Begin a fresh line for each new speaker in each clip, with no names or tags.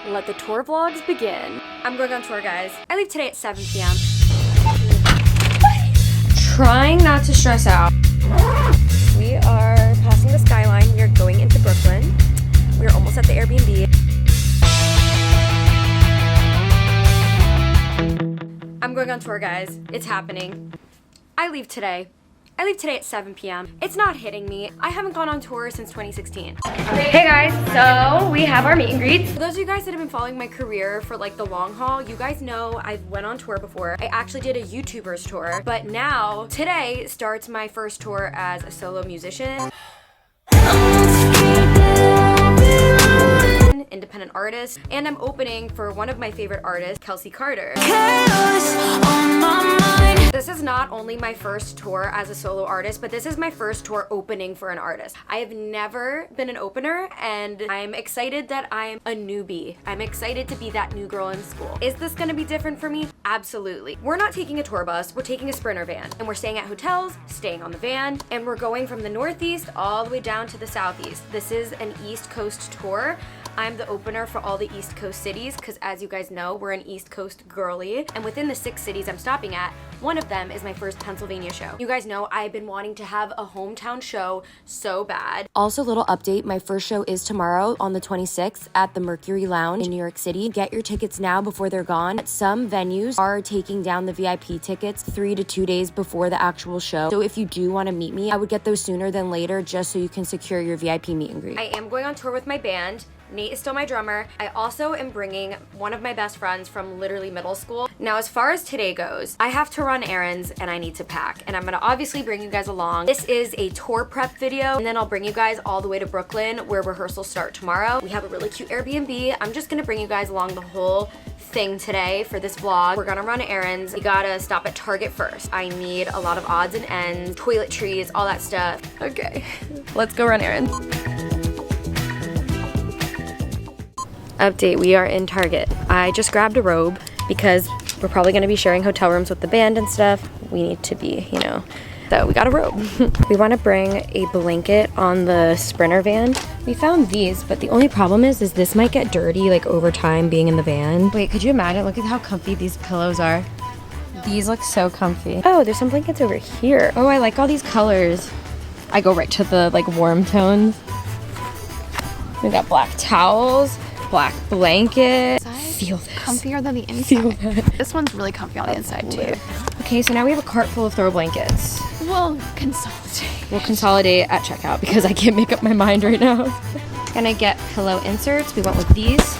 Let the tour vlogs begin. I'm going on tour, guys. I leave today at 7 p.m. Trying not to stress out. We are passing the skyline. We are going into Brooklyn. We are almost at the Airbnb. I'm going on tour, guys. It's happening. I leave today. I leave today at 7 p.m. It's not hitting me. I haven't gone on tour since 2016. Hey guys, so we have our meet and greets. For those of you guys that have been following my career for like the long haul, you guys know I went on tour before. I actually did a YouTuber's tour, but now today starts my first tour as a solo musician. Independent artist, and I'm opening for one of my favorite artists, Kelsy Karter. This is not only my first tour as a solo artist, but this is my first tour opening for an artist. I have never been an opener, and I'm excited that I'm a newbie. I'm excited to be that new girl in school. Is this gonna be different for me? Absolutely. We're not taking a tour bus, we're taking a Sprinter van, and we're staying at hotels, staying on the van, and we're going from the Northeast all the way down to the Southeast. This is an East Coast tour. I'm the opener for all the East Coast cities because, as you guys know, we're an East Coast girly. And within the 6 cities I'm stopping at, one of them is my first Pennsylvania show. You guys know I've been wanting to have a hometown show so bad. Also, little update, my first show is tomorrow on the 26th at the Mercury Lounge in New York City. Get your tickets now before they're gone. Some venues are taking down the VIP tickets 3 to 2 days before the actual show. So if you do want to meet me, I would get those sooner than later just so you can secure your VIP meet and greet. I am going on tour with my band. Nate is still my drummer. I also am bringing one of my best friends from literally middle school. Now, as far as today goes, I have to run errands and I need to pack, and I'm gonna obviously bring you guys along. This is a tour prep video, and then I'll bring you guys all the way to Brooklyn where rehearsals start tomorrow. We have a really cute Airbnb. I'm just gonna bring you guys along the whole thing today for this vlog. We're gonna run errands. We gotta stop at Target first. I need a lot of odds and ends, toiletries, all that stuff. Okay, let's go run errands. Update, we are in Target. I just grabbed a robe because we're probably gonna be sharing hotel rooms with the band and stuff. We need to be, you know, so we got a robe. We wanna bring a blanket on the Sprinter van. We found these, but the only problem is this might get dirty like over time being in the van. Wait, could you imagine? Look at how comfy these pillows are. These look so comfy. Oh, there's some blankets over here. Oh, I like all these colors. I go right to the like warm tones. We got black towels. Black blanket. Feel this.
Comfier than the inside.
Feel that.
This one's really comfy on the inside too.
Okay, so now we have a cart full of throw blankets.
We'll consolidate.
We'll consolidate at checkout because I can't make up my mind right now. Gonna get pillow inserts. We went with these.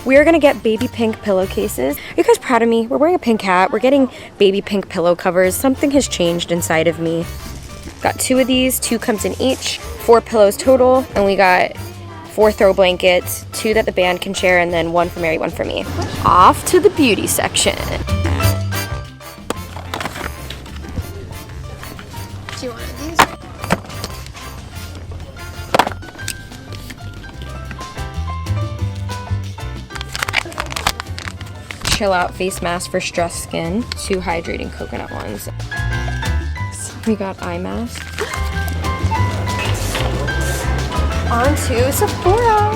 We are gonna get baby pink pillowcases. Are you guys proud of me? We're wearing a pink hat. We're getting baby pink pillow covers. Something has changed inside of me. Got 2 of these. 2 comes in each. 4 pillows total, and we got 4 throw blankets, 2 that the band can share, and then 1 for Mary, 1 for me. Off to the beauty section.
Do you want these?
Chill out face mask for stressed skin. 2 hydrating coconut ones. We got eye mask. On to Sephora.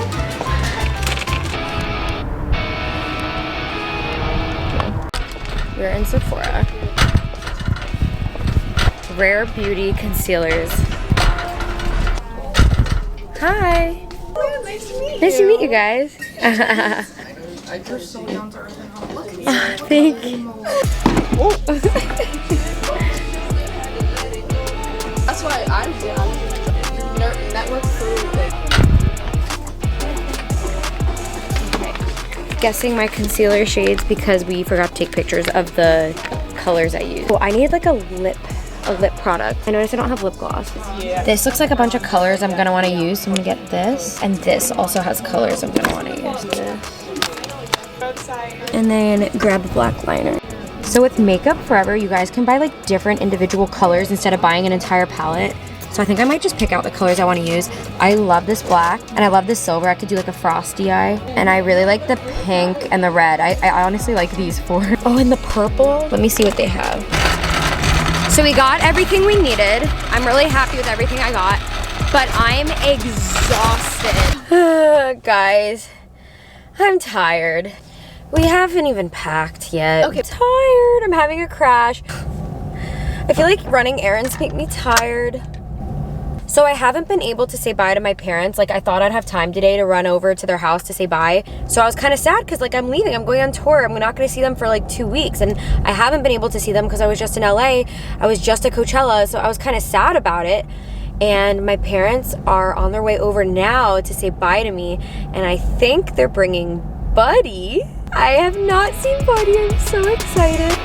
We're in Sephora. Rare Beauty concealers. Hi.
Oh, nice to meet you.
Nice to meet you guys.
You're so down to earth and humble. Look at you.
Thank you. Oh.
That's why I'm network through like.
Guessing my concealer shades because we forgot to take pictures of the colors I use. Well, I need like a lip product. I noticed I don't have lip gloss. Yeah. This looks like a bunch of colors I'm gonna want to use. So I'm gonna get this, and this also has colors I'm gonna want to use. This. And then grab a black liner. So with Makeup Forever, you guys can buy like different individual colors instead of buying an entire palette. So I think I might just pick out the colors I want to use. I love this black and I love this silver. I could do like a frosty eye. And I really like the pink and the red. I honestly like these 4. Oh, and the purple. Let me see what they have. So we got everything we needed. I'm really happy with everything I got, but I'm exhausted. Guys, I'm tired. We haven't even packed yet. Okay. I'm tired. I'm having a crash. I feel like running errands make me tired. So I haven't been able to say bye to my parents. Like, I thought I'd have time today to run over to their house to say bye. So I was kind of sad because, like, I'm leaving. I'm going on tour. I'm not going to see them for like 2 weeks. And I haven't been able to see them because I was just in LA. I was just at Coachella. So I was kind of sad about it. And my parents are on their way over now to say bye to me. And I think they're bringing Buddy. I have not seen Buddy. I'm so excited.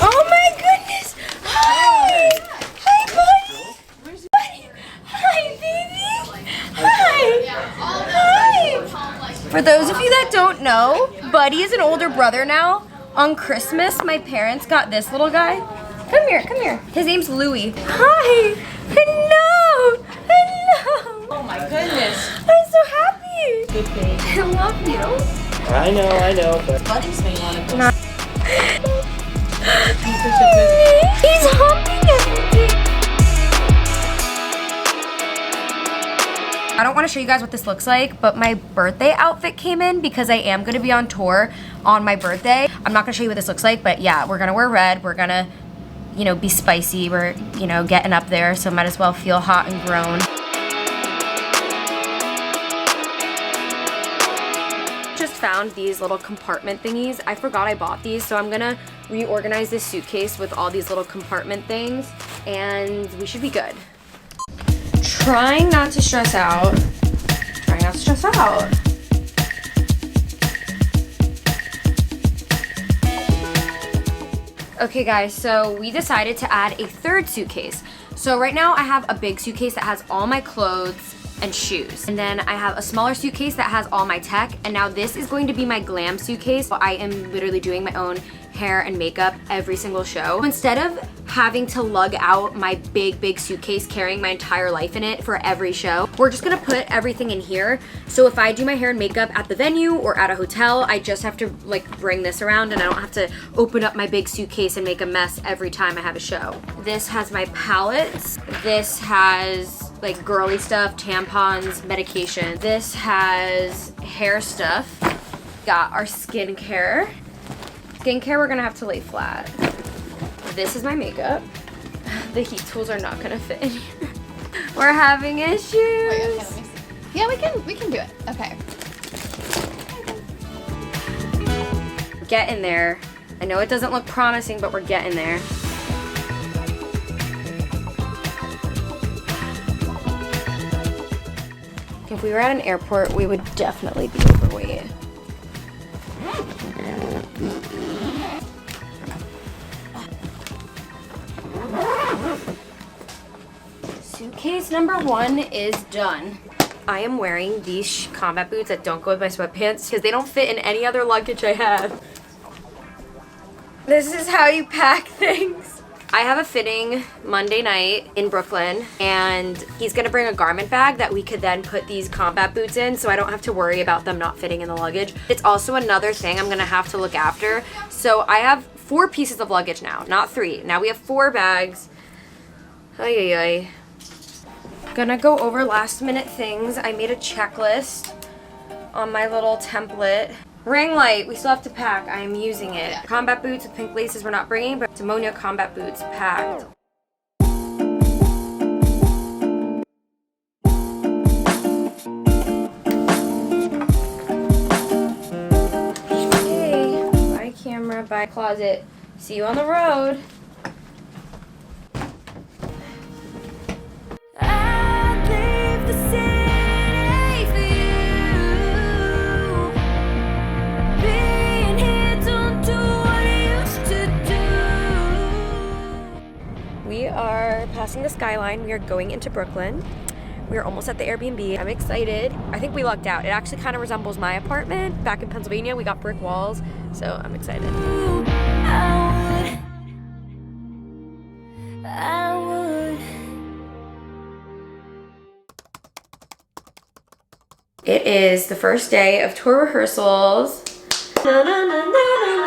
Oh my goodness! Hi! Hi, Buddy! Where's Buddy? Hi, baby! Hi! Hi! For those of you that don't know, Buddy is an older brother now. On Christmas, my parents got this little guy. Come here, come here. His name's Louie. Hi! Hello! Hello!
Oh my goodness.
I'm so happy!
Good thing.
I love you.
I know, but
Buddy's made one of those.
He's humping everything. I don't want to show you guys what this looks like, but my birthday outfit came in because I am going to be on tour on my birthday. I'm not going to show you what this looks like, but yeah, we're going to wear red. We're going to, you know, be spicy. We're, you know, getting up there, so might as well feel hot and grown. Just found these little compartment thingies. I forgot I bought these, so I'm gonna reorganize this suitcase with all these little compartment things, and we should be good. Trying not to stress out. Trying not to stress out. Okay guys, so we decided to add a third suitcase. So right now I have a big suitcase that has all my clothes and shoes. And then I have a smaller suitcase that has all my tech. And now this is going to be my glam suitcase. I am literally doing my own hair and makeup every single show. Instead of having to lug out my big suitcase carrying my entire life in it for every show, we're just gonna put everything in here. So if I do my hair and makeup at the venue or at a hotel, I just have to like bring this around and I don't have to open up my big suitcase and make a mess every time I have a show. This has my palettes. This has like girly stuff, tampons, medication. This has hair stuff. Got our skincare. Skincare we're gonna have to lay flat. This is my makeup. The heat tools are not gonna fit in here. We're having issues.
Wait, okay, let me see. Yeah, we can do it. Okay.
Getting there. I know it doesn't look promising, but we're getting there. If we were at an airport, we would definitely be overweight. Suitcase number 1 is done. I am wearing these combat boots that don't go with my sweatpants because they don't fit in any other luggage I have. This is how you pack things. I have a fitting Monday night in Brooklyn, and he's gonna bring a garment bag that we could then put these combat boots in so I don't have to worry about them not fitting in the luggage. It's also another thing I'm gonna have to look after. So I have 4 pieces of luggage now, not 3. Now we have 4 bags. Ay, ay, ay. Gonna go over last minute things. I made a checklist on my little template. Ring light, we still have to pack. I am using it. Yeah. Combat boots with pink laces we're not bringing, but 𝕓𝕤𝕤𝕚 combat boots packed. Okay, bye camera, bye closet. See you on the road. We are passing the skyline. We are going into Brooklyn. We are almost at the Airbnb. I'm excited. I think we lucked out. It actually kind of resembles my apartment back in Pennsylvania. We got brick walls, so I'm excited. I would. It is the first day of tour rehearsals. Na, na, na, na, na.